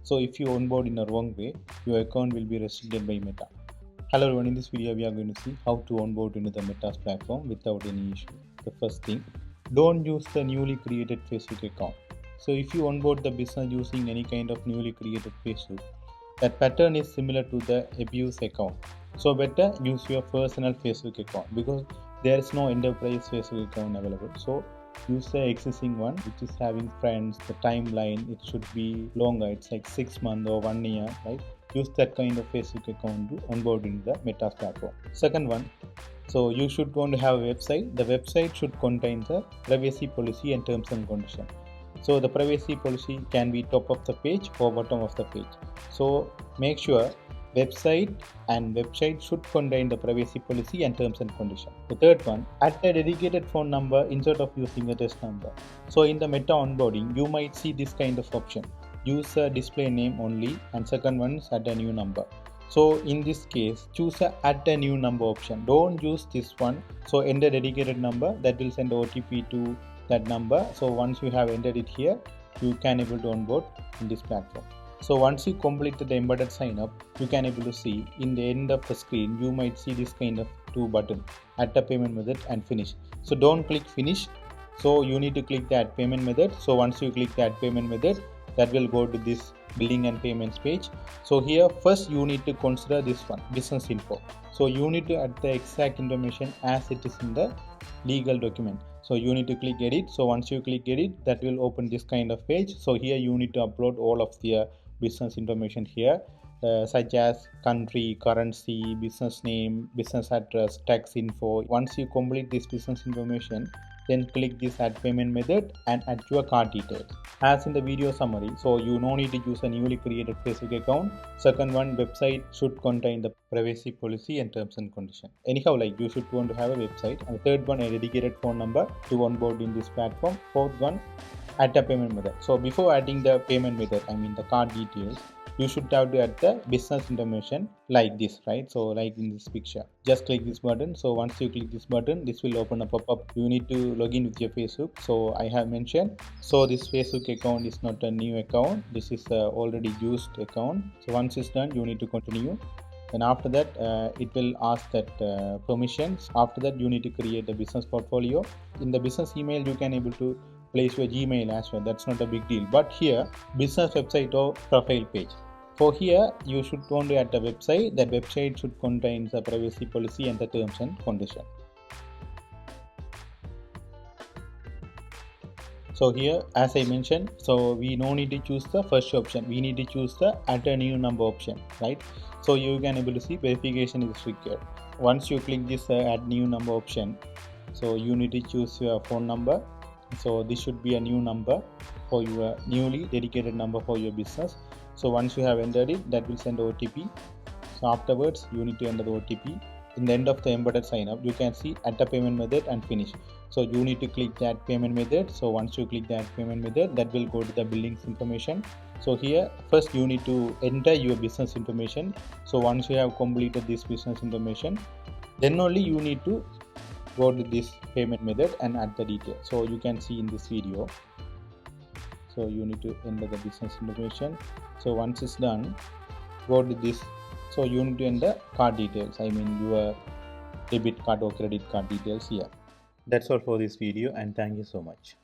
So if you onboard in a wrong way, your account will be restricted by Meta. Hello everyone, in this video we are going to see how to onboard into the Meta's platform without any issue. The first thing, don't use the newly created Facebook account. So if you onboard the business using any kind of newly created Facebook, that pattern is similar to the abuse account. So better use your personal Facebook account because there is no enterprise Facebook account available. So use the existing one which is having friends. The timeline, it should be longer, it's like 6 months or 1 year, right? Use that kind of Facebook account to onboard in the Meta platform. Second one, so you should want to have a website. The website should contain the privacy policy and terms and conditions. So the privacy policy can be top of the page or bottom of the page. So make sure website should contain the privacy policy and terms and conditions. The third one, add a dedicated phone number instead of using a test number. So in the Meta onboarding, you might see this kind of option. Use a display name only, and second one is add a new number. So in this case, choose a add a new number option. Don't use this one. So enter dedicated number that will send OTP to that number. So once you have entered it here, you can able to onboard in this platform. So once you completed the embedded sign up, you can able to see in the end of the screen, you might see this kind of two button, add the payment method and finish. So don't click finish. So you need to click that payment method. So once you click that payment method, that will go to this billing and payments page. So here first you need to consider this one, business info. So you need to add the exact information as it is in the legal document. So you need to click edit. So once you click edit, that will open this kind of page. So here you need to upload all of the business information here, such as country, currency, business name, business address, tax info. Once you complete this business information, then click this add payment method and add your card details. As in the video summary, so you no need to use a newly created Facebook account. Second one, website should contain the privacy policy and terms and conditions. Anyhow, like you should want to have a website. And third one, a dedicated phone number to onboard in this platform. Fourth one, add a payment method. So before adding the payment method, I mean the card details, you should have to add the business information like this, right? So like in this picture, just click this button. So once you click this button, this will open a pop-up. You need to log in with your Facebook. So I have mentioned, so this Facebook account is not a new account, this is a already used account. So once it's done, you need to continue. Then after that, it will ask that permissions. After that, you need to create a business portfolio. In the business email, you can able to place your Gmail as well. That's not a big deal. But here, business website or profile page. For here, you should want to add a website. That website should contain the privacy policy and the terms and conditions. So here, as I mentioned, so we no need to choose the first option. We need to choose the add a new number option, right? So you can able to see verification is required. Once you click this add new number option, so you need to choose your phone number. So this should be a new number for your newly dedicated number for your business. So once you have entered it, that will send OTP. So afterwards, you need to enter the OTP. In the end of the embedded sign up, you can see add a payment method and finish. So you need to click that payment method. So once you click that payment method, that will go to the billings information. So here first you need to enter your business information. So once you have completed this business information, then only you need to go to this payment method and add the details. So you can see in this video. So you need to enter the business information. So once it's done, go to this. So you need to enter card details. I mean your debit card or credit card details here. That's all for this video and thank you so much.